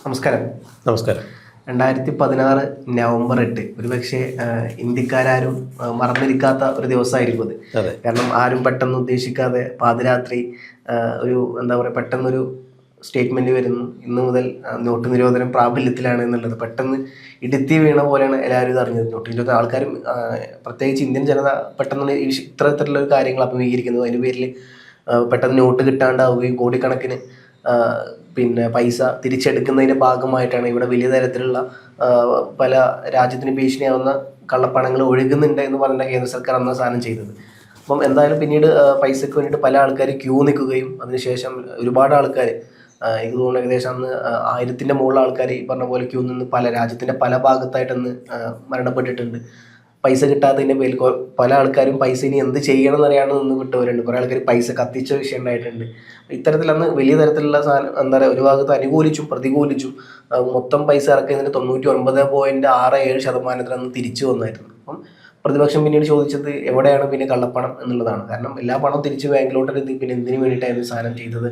നമസ്കാരം. നമസ്കാരം. 2016 നവംബർ 8 ഒരുപക്ഷെ ഇന്ത്യക്കാരും മറന്നിരിക്കാത്ത ഒരു ദിവസമായിരിക്കും അത്. കാരണം ആരും പെട്ടെന്ന് ഉദ്ദേശിക്കാതെ പാതിരാത്രി ഒരു എന്താ പറയുക പെട്ടെന്നൊരു സ്റ്റേറ്റ്മെന്റ് വരുന്നു, ഇന്നു മുതൽ നോട്ട് നിരോധനം പ്രാബല്യത്തിലാണ് എന്നുള്ളത്. പെട്ടെന്ന് ഇടുത്തി വീണ പോലെയാണ് എല്ലാവരും ഇത് അറിഞ്ഞത്. നോട്ട് നിരോധനം ആൾക്കാരും പ്രത്യേകിച്ച് ഇന്ത്യൻ ജനത പെട്ടെന്ന് ഇത്തരത്തിലുള്ള കാര്യങ്ങൾ അഭിമുഖീകരിക്കുന്നത്. അതിൻ്റെ പേരിൽ പെട്ടെന്ന് നോട്ട് കിട്ടാണ്ടാവുകയും കോടിക്കണക്കിന് പിന്നെ പൈസ തിരിച്ചെടുക്കുന്നതിൻ്റെ ഭാഗമായിട്ടാണ് ഇവിടെ വലിയ തരത്തിലുള്ള പല രാജ്യത്തിന് ഭീഷണിയാവുന്ന കള്ളപ്പണങ്ങൾ ഒഴുകുന്നുണ്ട് എന്ന് പറഞ്ഞ കേന്ദ്ര സർക്കാർ അന്ന് സാധനം ചെയ്തത്. അപ്പം എന്തായാലും പിന്നീട് പൈസയ്ക്ക് വേണ്ടിയിട്ട് പല ആൾക്കാർ ക്യൂ നിൽക്കുകയും അതിനുശേഷം ഒരുപാട് ആൾക്കാർ എനിക്ക് തോന്നുന്നു ഏകദേശം അന്ന് 1000ൻ്റെ മുകളിൽ ആൾക്കാർ ഈ പറഞ്ഞ പോലെ ക്യൂ നിന്ന് പല രാജ്യത്തിൻ്റെ പല ഭാഗത്തായിട്ടന്ന് മരണപ്പെട്ടിട്ടുണ്ട്. പൈസ കിട്ടാത്തതിൻ്റെ പേരിൽ പല ആൾക്കാരും പൈസ ഇനി എന്ത് ചെയ്യണം എന്നറിയാണ്ട് നിന്ന് വിട്ടവരുണ്ട്. കുറേ ആൾക്കാർ പൈസ കത്തിച്ച വിഷയം ഉണ്ടായിട്ടുണ്ട്. ഇത്തരത്തിൽ അന്ന് വലിയ തരത്തിലുള്ള സാധനം എന്താ പറയുക ഒരു ഭാഗത്ത് അനുകൂലിച്ചും പ്രതികൂലിച്ചും മൊത്തം പൈസ ഇറക്കുന്നതിന് 99.67% അന്ന് തിരിച്ചു വന്നായിരുന്നു. അപ്പം പ്രതിപക്ഷം പിന്നീട് ചോദിച്ചത് എവിടെയാണ് പിന്നെ കള്ളപ്പണം എന്നുള്ളതാണ്. കാരണം എല്ലാ പണവും തിരിച്ച് ബാങ്കിലോട്ട് പിന്നെ എന്തിനു വേണ്ടിയിട്ടായിരുന്നു സാധനം ചെയ്തത്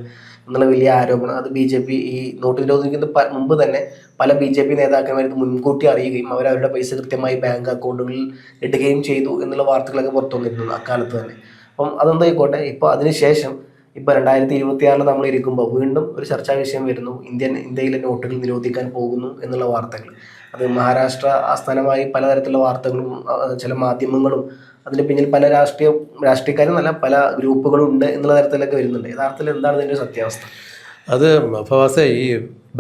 എന്നുള്ള വലിയ ആരോപണം. അത് BJP ഈ നോട്ട് നിരോധിക്കുന്ന മുമ്പ് തന്നെ പല BJP നേതാക്കന്മാർക്ക് മുൻകൂട്ടി അറിയുകയും അവരവരുടെ പൈസ കൃത്യമായി ബാങ്ക് അക്കൗണ്ടുകളിൽ ഇടുകയും ചെയ്തു എന്നുള്ള വാർത്തകളൊക്കെ പുറത്തു വന്നിരുന്നു അക്കാലത്ത് തന്നെ. അപ്പം അതെന്തായിക്കോട്ടെ, ഇപ്പോൾ അതിനുശേഷം ഇപ്പോൾ 2026 നമ്മൾ ഇരിക്കുമ്പോൾ വീണ്ടും ഒരു ചർച്ചാ വിഷയം വരുന്നു. ഇന്ത്യയിലെ നോട്ടുകൾ നിരോധിക്കാൻ പോകുന്നു എന്നുള്ള വാർത്തകൾ. അത് മഹാരാഷ്ട്ര ആസ്ഥാനമായി പലതരത്തിലുള്ള വാർത്തകളും ചില മാധ്യമങ്ങളും അതിന് പിന്നിൽ പല രാഷ്ട്രീയക്കാരും നല്ല പല ഗ്രൂപ്പുകളും ഉണ്ട് എന്നുള്ള തരത്തിലൊക്കെ വരുന്നുണ്ട്. യഥാർത്ഥത്തിൽ എന്താണ് ഇതിൻ്റെ സത്യാവസ്ഥ? അത് ഫവാസെ, ഈ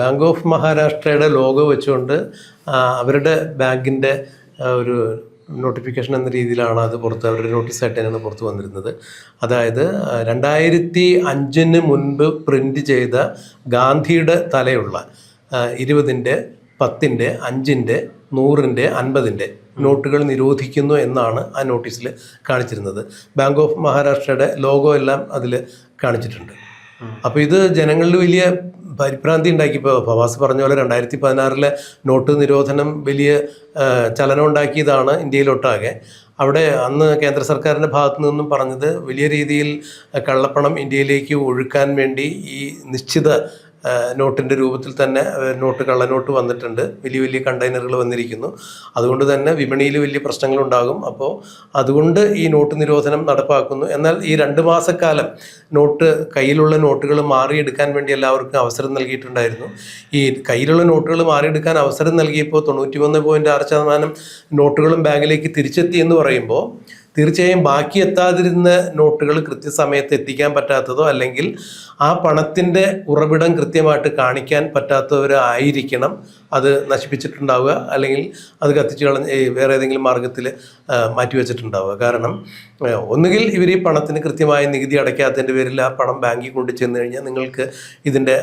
ബാങ്ക് ഓഫ് മഹാരാഷ്ട്രയുടെ ലോഗോ വെച്ചുകൊണ്ട് അവരുടെ ബാങ്കിൻ്റെ ഒരു നോട്ടിഫിക്കേഷൻ എന്ന രീതിയിലാണ് അത് അവരുടെ നോട്ടീസായിട്ട് തന്നെയാണ് പുറത്ത് വന്നിരുന്നത്. അതായത് 2005 മുൻപ് പ്രിൻ്റ് ചെയ്ത ഗാന്ധിയുടെ തലയുള്ള 20, 10, 5, 100, 50 നോട്ടുകൾ നിരോധിക്കുന്നു എന്നാണ് ആ നോട്ടീസിൽ കാണിച്ചിരുന്നത്. ബാങ്ക് ഓഫ് മഹാരാഷ്ട്രയുടെ ലോഗോ എല്ലാം അതിൽ കാണിച്ചിട്ടുണ്ട്. അപ്പോൾ ഇത് ജനങ്ങളിൽ വലിയ പരിഭ്രാന്തി ഉണ്ടാക്കി. ഇപ്പോൾ ഫവാസ് പറഞ്ഞ പോലെ 2016 നോട്ട് നിരോധനം വലിയ ചലനം ഉണ്ടാക്കിയതാണ് ഇന്ത്യയിലൊട്ടാകെ. അവിടെ അന്ന് കേന്ദ്ര സർക്കാരിൻ്റെ ഭാഗത്തു നിന്നും പറഞ്ഞത് വലിയ രീതിയിൽ കള്ളപ്പണം ഇന്ത്യയിലേക്ക് ഒഴുക്കാൻ വേണ്ടി ഈ നിശ്ചിത നോട്ടിൻ്റെ രൂപത്തിൽ തന്നെ കള്ളനോട്ട് വന്നിട്ടുണ്ട്. വലിയ വലിയ കണ്ടെയ്നറുകൾ വന്നിരിക്കുന്നു. അതുകൊണ്ട് തന്നെ വിപണിയിൽ വലിയ പ്രശ്നങ്ങളുണ്ടാകും. അപ്പോൾ അതുകൊണ്ട് ഈ നോട്ട് നിരോധനം നടപ്പാക്കുന്നു. എന്നാൽ ഈ 2 മാസക്കാലം കയ്യിലുള്ള നോട്ടുകൾ മാറിയെടുക്കാൻ വേണ്ടി എല്ലാവർക്കും അവസരം നൽകിയിട്ടുണ്ടായിരുന്നു. ഈ കയ്യിലുള്ള നോട്ടുകൾ മാറിയെടുക്കാൻ അവസരം നൽകിയപ്പോൾ 91.6% നോട്ടുകളും ബാങ്കിലേക്ക് തിരിച്ചെത്തി എന്ന് പറയുമ്പോൾ തീർച്ചയായും ബാക്കി എത്താതിരുന്ന നോട്ടുകൾ കൃത്യസമയത്ത് എത്തിക്കാൻ പറ്റാത്തതോ അല്ലെങ്കിൽ ആ പണത്തിൻ്റെ ഉറവിടം കൃത്യമായിട്ട് കാണിക്കാൻ പറ്റാത്തവരായിരിക്കണം അത് നശിപ്പിച്ചിട്ടുണ്ടാവുക, അല്ലെങ്കിൽ അത് കത്തിച്ച് കളഞ്ഞ് വേറെ ഏതെങ്കിലും മാർഗത്തിൽ മാറ്റിവെച്ചിട്ടുണ്ടാവുക. കാരണം ഒന്നുകിൽ ഇവർ ഈ പണത്തിന് കൃത്യമായ നികുതി അടയ്ക്കാത്തതിൻ്റെ പേരിൽ ആ പണം ബാങ്കിൽ കൊണ്ട് ചെന്ന് കഴിഞ്ഞാൽ നിങ്ങൾക്ക് ഇതിൻ്റെ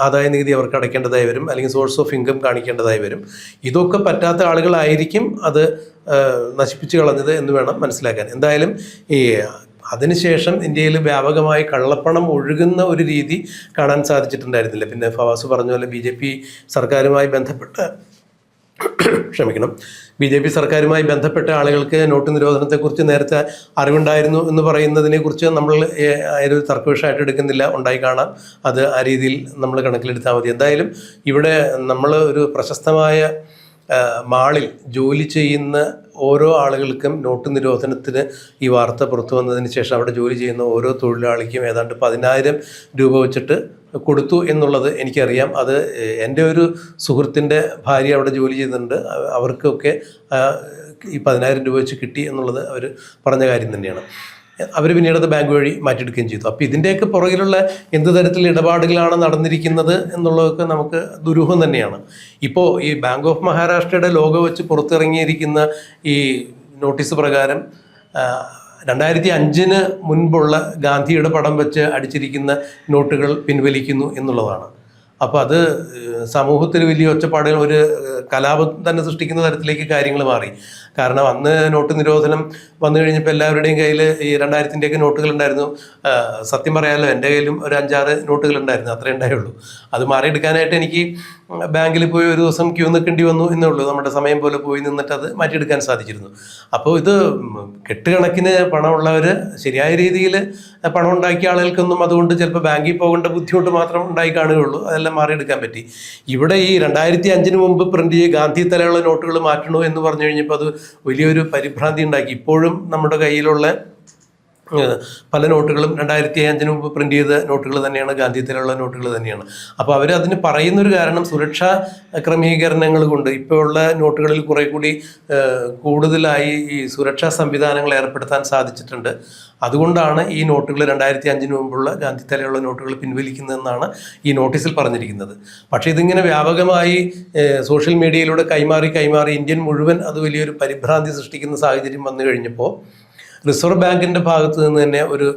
ആദായ നികുതി അവർക്ക് അടയ്ക്കേണ്ടതായി വരും, അല്ലെങ്കിൽ സോഴ്സ് ഓഫ് ഇൻകം കാണിക്കേണ്ടതായി വരും. ഇതൊക്കെ പറ്റാത്ത ആളുകളായിരിക്കും അത് നശിപ്പിച്ച് കളഞ്ഞത് എന്ന് വേണം മനസ്സിലാക്കാൻ. എന്തായാലും അതിനുശേഷം ഇന്ത്യയിൽ വ്യാപകമായി കള്ളപ്പണം ഒഴുകുന്ന ഒരു രീതി കാണാൻ സാധിച്ചിട്ടുണ്ടായിരുന്നില്ല. പിന്നെ ഫവാസ് പറഞ്ഞ പോലെ BJP സർക്കാരുമായി ബന്ധപ്പെട്ട ആളുകൾക്ക് നോട്ട് നിരോധനത്തെക്കുറിച്ച് നേരത്തെ അറിവുണ്ടായിരുന്നു എന്ന് പറയുന്നതിനെക്കുറിച്ച് നമ്മൾ ഒരു തർക്കവിഷയമായിട്ട് എടുക്കുന്നില്ല. ഉണ്ടായി കാണാം, അത് ആ രീതിയിൽ നമ്മൾ കണക്കിലെടുത്താൽ മതി. എന്തായാലും ഇവിടെ നമ്മൾ ഒരു പ്രശസ്തമായ മാളിൽ ജോലി ചെയ്യുന്ന ഓരോ ആളുകൾക്കും നോട്ട് നിരോധനത്തിന് ഈ വാർത്ത പുറത്തു വന്നതിന് ശേഷം അവിടെ ജോലി ചെയ്യുന്ന ഓരോ തൊഴിലാളിക്കും ഏതാണ്ട് 10,000 രൂപ വെച്ചിട്ട് കൊടുത്തു എന്നുള്ളത് എനിക്കറിയാം. അത് എൻ്റെ ഒരു സുഹൃത്തിൻ്റെ ഭാര്യ അവിടെ ജോലി ചെയ്യുന്നുണ്ട്. അവർക്കൊക്കെ ഈ 10,000 രൂപ വെച്ച് കിട്ടി എന്നുള്ളത് അവർ പറഞ്ഞ കാര്യം തന്നെയാണ്. അവർ പിന്നീട് അത് ബാങ്ക് വഴി മാറ്റിയെടുക്കുകയും ചെയ്തു. അപ്പോൾ ഇതിൻ്റെയൊക്കെ പുറകിലുള്ള എന്ത് തരത്തിലുള്ള ഇടപാടുകളാണ് നടന്നിരിക്കുന്നത് എന്നുള്ളതൊക്കെ നമുക്ക് ദുരൂഹം തന്നെയാണ്. ഇപ്പോൾ ഈ ബാങ്ക് ഓഫ് മഹാരാഷ്ട്രയുടെ ലോഗോ വെച്ച് പുറത്തിറങ്ങിയിരിക്കുന്ന ഈ നോട്ടീസ് പ്രകാരം 2005 മുൻപുള്ള ഗാന്ധിയുടെ പടം വെച്ച് അടിച്ചിരിക്കുന്ന നോട്ടുകൾ പിൻവലിക്കുന്നു എന്നുള്ളതാണ്. അപ്പോൾ അത് സമൂഹത്തിൽ വലിയ ഒച്ചപ്പാടുകൾ, ഒരു കലാപം തന്നെ സൃഷ്ടിക്കുന്ന തരത്തിലേക്ക് കാര്യങ്ങൾ മാറി. കാരണം അന്ന് നോട്ട് നിരോധനം വന്നു കഴിഞ്ഞപ്പോൾ എല്ലാവരുടെയും കയ്യിൽ ഈ 2000-ൻ്റെയൊക്കെ നോട്ടുകൾ ഉണ്ടായിരുന്നു. സത്യം പറയാമല്ലോ, എൻ്റെ കയ്യിലും ഒരു 5-6 നോട്ടുകൾ ഉണ്ടായിരുന്നു, അത്രേ ഉണ്ടായുള്ളൂ. അത് മാറിയെടുക്കാനായിട്ട് എനിക്ക് ബാങ്കിൽ പോയി ഒരു ദിവസം ക്യൂ നിൽക്കേണ്ടി വന്നു എന്നേ ഉള്ളൂ. നമ്മുടെ സമയം പോലെ പോയി നിന്നിട്ട് അത് മാറ്റിയെടുക്കാൻ സാധിച്ചിരുന്നു. അപ്പോൾ ഇത് കെട്ടുകണക്കിന് പണമുള്ളവർ ശരിയായ രീതിയിൽ പണം ഉണ്ടാക്കിയ ആളുകൾക്കൊന്നും അതുകൊണ്ട് ചിലപ്പോൾ ബാങ്കിൽ പോകേണ്ട ബുദ്ധിമുട്ട് മാത്രം ഉണ്ടായി കാണുകയുള്ളൂ. അതെല്ലാം മാറിയെടുക്കാൻ പറ്റി. ഇവിടെ ഈ 2005 മുമ്പ് പ്രിന്റ് ചെയ്ത് ഗാന്ധി തലയുള്ള നോട്ടുകൾ മാറ്റണോ എന്ന് പറഞ്ഞു കഴിഞ്ഞപ്പോൾ അത് വലിയൊരു പരിഭ്രാന്തി ഉണ്ടാക്കി. ഇപ്പോഴും നമ്മുടെ കയ്യിലുള്ള പല നോട്ടുകളും 2005 മുമ്പ് പ്രിന്റ് ചെയ്ത നോട്ടുകൾ തന്നെയാണ്, ഗാന്ധി തലയുള്ള നോട്ടുകൾ തന്നെയാണ്. അപ്പോൾ അവർ അതിന് പറയുന്നൊരു കാരണം സുരക്ഷാ ക്രമീകരണങ്ങൾ കൊണ്ട് ഇപ്പോൾ ഉള്ള നോട്ടുകളിൽ കുറെ കൂടി കൂടുതലായി ഈ സുരക്ഷാ സംവിധാനങ്ങൾ ഏർപ്പെടുത്താൻ സാധിച്ചിട്ടുണ്ട്. അതുകൊണ്ടാണ് ഈ നോട്ടുകൾ 2005 മുമ്പുള്ള ഗാന്ധി തലയുള്ള നോട്ടുകൾ പിൻവലിക്കുന്നതെന്നാണ് ഈ നോട്ടീസിൽ പറഞ്ഞിരിക്കുന്നത്. പക്ഷേ ഇതിങ്ങനെ വ്യാപകമായി സോഷ്യൽ മീഡിയയിലൂടെ കൈമാറി ഇന്ത്യൻ മുഴുവൻ അത് വലിയൊരു പരിഭ്രാന്തി സൃഷ്ടിക്കുന്ന സാഹചര്യം വന്നു കഴിഞ്ഞപ്പോൾ റിസർവ് ബാങ്കിൻ്റെ ഭാഗത്ത് നിന്ന് തന്നെ ഒരു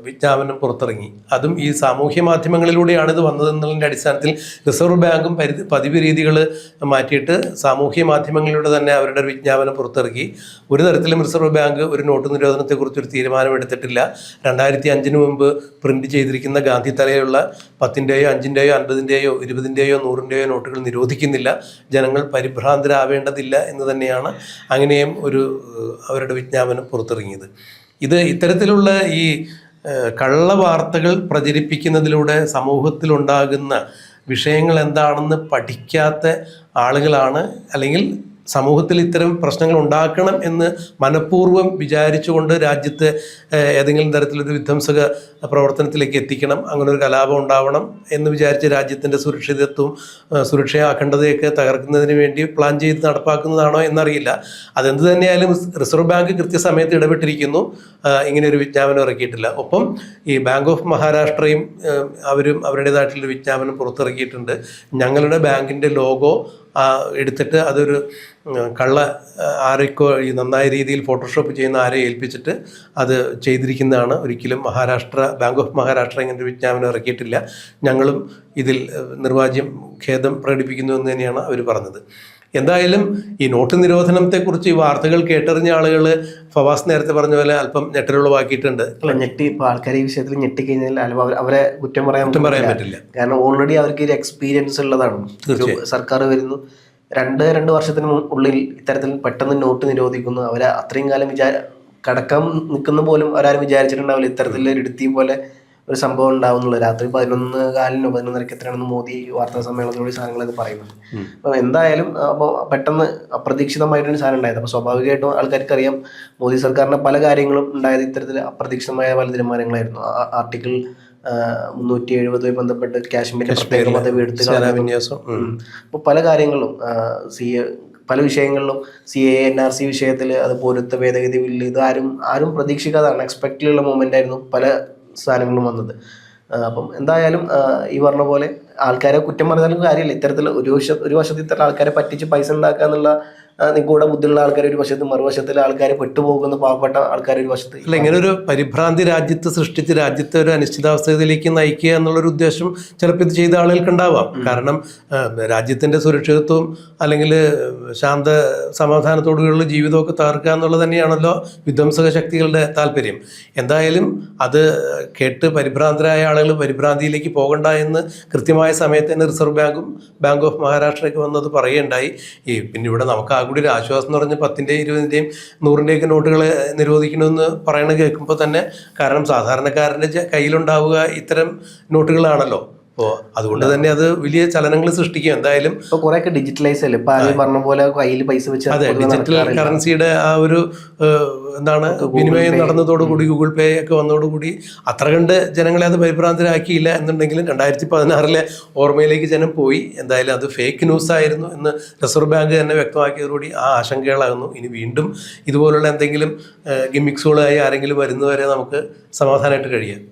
വിജ്ഞാപനം പുറത്തിറങ്ങി. അതും ഈ സാമൂഹ്യ മാധ്യമങ്ങളിലൂടെയാണ് ഇത് വന്നതെന്നുള്ളതിൻ്റെ അടിസ്ഥാനത്തിൽ റിസർവ് ബാങ്കും പതിവ് രീതികൾ മാറ്റിയിട്ട് സാമൂഹ്യ മാധ്യമങ്ങളിലൂടെ തന്നെ അവരുടെ വിജ്ഞാപനം പുറത്തിറക്കി. ഒരു തരത്തിലും റിസർവ് ബാങ്ക് ഒരു നോട്ട് നിരോധനത്തെക്കുറിച്ചൊരു തീരുമാനമെടുത്തിട്ടില്ല. 2005 മുമ്പ് പ്രിന്റ് ചെയ്തിരിക്കുന്ന ഗാന്ധി തലയുള്ള 10-ൻ്റെയോ 5-ൻ്റെയോ 50-ൻ്റെയോ 20-ൻ്റെയോ 100-ൻ്റെയോ നോട്ടുകൾ നിരോധിക്കുന്നില്ല. ജനങ്ങൾ പരിഭ്രാന്തരാവേണ്ടതില്ല എന്ന് തന്നെയാണ് അങ്ങനെയും ഒരു അവരുടെ വിജ്ഞാപനം പുറത്തിറങ്ങിയത്. ഇത് ഇത്തരത്തിലുള്ള ഈ കള്ളവാർത്തകൾ പ്രചരിപ്പിക്കുന്നതിലൂടെ സമൂഹത്തിലുണ്ടാകുന്ന വിഷയങ്ങൾ എന്താണെന്ന് പഠിക്കാത്ത ആളുകളാണ്, അല്ലെങ്കിൽ സമൂഹത്തിൽ ഇത്തരം പ്രശ്നങ്ങൾ ഉണ്ടാക്കണം എന്ന് മനഃപൂർവ്വം വിചാരിച്ചുകൊണ്ട് രാജ്യത്ത് ഏതെങ്കിലും തരത്തിലൊരു വിധ്വംസക പ്രവർത്തനത്തിലേക്ക് എത്തിക്കണം, അങ്ങനെ ഒരു കലാപം ഉണ്ടാവണം എന്ന് വിചാരിച്ച് രാജ്യത്തിൻ്റെ സുരക്ഷിതത്വവും സുരക്ഷാ അഖണ്ഡതയൊക്കെ തകർക്കുന്നതിന് വേണ്ടി പ്ലാൻ ചെയ്ത് നടപ്പാക്കുന്നതാണോ എന്നറിയില്ല. അതെന്ത് തന്നെയായാലും റിസർവ് ബാങ്ക് കൃത്യസമയത്ത് ഇടപെട്ടിരിക്കുന്നു, ഇങ്ങനെ ഒരു വിജ്ഞാപനം ഇറക്കിയിട്ടില്ല. ഒപ്പം ഈ ബാങ്ക് ഓഫ് മഹാരാഷ്ട്രയും അവരും അവരുടേതായിട്ടുള്ളൊരു വിജ്ഞാപനം പുറത്തിറക്കിയിട്ടുണ്ട്. ഞങ്ങളുടെ ബാങ്കിൻ്റെ ലോഗോ എടുത്തിട്ട് അതൊരു ആരൊക്കെ ഈ നന്നായ രീതിയിൽ ഫോട്ടോഷോപ്പ് ചെയ്യുന്ന ആരെ ഏൽപ്പിച്ചിട്ട് അത് ചെയ്തിരിക്കുന്നതാണ്. ഒരിക്കലും ബാങ്ക് ഓഫ് മഹാരാഷ്ട്ര ഇങ്ങനെ ഒരു വിജ്ഞാപനം ഇറക്കിയിട്ടില്ല. ഞങ്ങളും ഇതിൽ നിർവാജ്യം ഖേദം പ്രകടിപ്പിക്കുന്നു എന്ന് തന്നെയാണ് അവർ പറഞ്ഞത്. എന്തായാലും ഈ നോട്ട് നിരോധനത്തെക്കുറിച്ച് ഈ വാർത്തകൾ കേട്ടറിഞ്ഞ ആളുകൾ ഫവാസ് നേരത്തെ പറഞ്ഞ പോലെ അല്പം ഞെട്ടലുളവാക്കിയിട്ടുണ്ട്. ഞെട്ടി ഇപ്പോൾ ആൾക്കാർ ഈ വിഷയത്തിൽ ഞെട്ടിക്കഴിഞ്ഞാൽ അവരെ കുറ്റം പറയാൻ പറ്റില്ല. കാരണം ഓൾറെഡി അവർക്ക് ഒരു എക്സ്പീരിയൻസ് ഉള്ളതാണ്. സർക്കാർ വരുന്നു, രണ്ട് വർഷത്തിന് ഉള്ളിൽ ഇത്തരത്തിൽ പെട്ടെന്ന് നോട്ട് നിരോധിക്കുന്നു. അവരെ അത്രയും കാലം കടക്കാൻ നിൽക്കുന്ന പോലും അവരാരും വിചാരിച്ചിട്ടുണ്ടാവില്ല ഇത്തരത്തിലൊരു ഇടുത്തി പോലെ ഒരു സംഭവം ഉണ്ടാവുന്നുള്ളൂ. രാത്രി 11:15 എത്രയാണെന്ന് മോദി വാർത്താ സമ്മേളനത്തിലൂടെ സാധനങ്ങളൊക്കെ പറയുന്നത്. അപ്പം എന്തായാലും അപ്പോൾ പെട്ടെന്ന് അപ്രതീക്ഷിതമായിട്ടൊരു സാധനം ഉണ്ടായത്. അപ്പോൾ സ്വാഭാവികമായിട്ടും ആൾക്കാർക്ക് അറിയാം മോദി സർക്കാരിൻ്റെ പല കാര്യങ്ങളും ഉണ്ടായത് ഇത്തരത്തിൽ അപ്രതീക്ഷിതമായ പല തീരുമാനങ്ങളായിരുന്നു. ആർട്ടിക്കിൾ 370 ബന്ധപ്പെട്ട് കാശ്മീരിന്റെ പ്രത്യേക പദവി എടുത്തു കളഞ്ഞ അപ്പോൾ പല കാര്യങ്ങളും പല വിഷയങ്ങളിലും CAA NRC വിഷയത്തിൽ അത് പൗരത്വ ഭേദഗതി ബില്ല് ഇത് ആരും പ്രതീക്ഷിക്കാതെ അൺഎക്സ്പെക്റ്റഡുള്ള മൂവ്മെന്റ് ആയിരുന്നു പല സാധനങ്ങളും വന്നത്. അപ്പം എന്തായാലും ഈ പറഞ്ഞ പോലെ ആൾക്കാരെ കുറ്റം പറഞ്ഞാലും കാര്യമില്ല. ഇത്തരത്തിൽ ഒരു വശത്ത് ഇത്തരം ആൾക്കാരെ പറ്റിച്ച് പൈസ ഉണ്ടാക്കുക എന്നുള്ള നിഗൂഢ ബുദ്ധിയുള്ള ആൾക്കാർ ഒരു വശത്ത്, മറുവശത്തിൽ ആൾക്കാർ പെട്ടുപോകുന്ന പാവപ്പെട്ട ആൾക്കാർ ഒരു വശത്ത്. അല്ല, ഇങ്ങനെ ഒരു പരിഭ്രാന്തി രാജ്യത്ത് സൃഷ്ടിച്ച് രാജ്യത്തെ ഒരു അനിശ്ചിതാവസ്ഥയിലേക്ക് നയിക്കുക എന്നുള്ളൊരു ഉദ്ദേശം ചിലപ്പോൾ ഇത് ചെയ്ത ആളുകൾക്ക് ഉണ്ടാവാം. കാരണം രാജ്യത്തിൻ്റെ സുരക്ഷിതത്വവും അല്ലെങ്കിൽ ശാന്ത സമാധാനത്തോടുള്ള ജീവിതമൊക്കെ തകർക്കുക എന്നുള്ളത് തന്നെയാണല്ലോ വിധ്വംസക ശക്തികളുടെ താല്പര്യം. എന്തായാലും അത് കേട്ട് പരിഭ്രാന്തരായ ആളുകൾ പരിഭ്രാന്തിയിലേക്ക് പോകണ്ട എന്ന് കൃത്യമായ സമയത്ത് തന്നെ റിസർവ് ബാങ്കും ബാങ്ക് ഓഫ് മഹാരാഷ്ട്രയൊക്കെ വന്നത് പറയുകയുണ്ടായി. പിന്നെ ഇവിടെ നമുക്ക് കൂടി ഒരു ആശ്വാസം എന്ന് പറഞ്ഞ് 10-ൻ്റെയും 20-ൻ്റെയും 100-ൻ്റെയൊക്കെ നോട്ടുകൾ നിരോധിക്കണമെന്ന് പറയണത് കേൾക്കുമ്പോൾ തന്നെ, കാരണം സാധാരണക്കാരൻ്റെ കയ്യിലുണ്ടാവുക ഇത്തരം നോട്ടുകളാണല്ലോ. അപ്പോൾ അതുകൊണ്ട് തന്നെ അത് വലിയ ചലനങ്ങൾ സൃഷ്ടിക്കും. എന്തായാലും ഇപ്പോൾ കുറേയൊക്കെ ഡിജിറ്റലൈസ് അല്ലേ, ഇപ്പോൾ ആദ്യം പറഞ്ഞ പോലെ കയ്യിൽ പൈസ വെച്ച്. അതെ, ഡിജിറ്റൽ കറൻസിയുടെ ആ ഒരു വിനിമയം നടന്നതോടുകൂടി ഗൂഗിൾ പേ ഒക്കെ വന്നതോടുകൂടി അത്ര കണ്ട് ജനങ്ങളെ അത് പരിഭ്രാന്തരാക്കിയില്ല എന്നുണ്ടെങ്കിലും 2016 ഓർമ്മയിലേക്ക് ജനം പോയി. എന്തായാലും അത് ഫേക്ക് ന്യൂസ് ആയിരുന്നു എന്ന് റിസർവ് ബാങ്ക് തന്നെ വ്യക്തമാക്കിയതോടുകൂടി ആ ആശങ്കകളാകുന്നു. ഇനി വീണ്ടും ഇതുപോലുള്ള എന്തെങ്കിലും ഗിമിക്സുകളായി ആരെങ്കിലും വരുന്നവരെ നമുക്ക് സമാധാനമായിട്ട് കഴിയാം.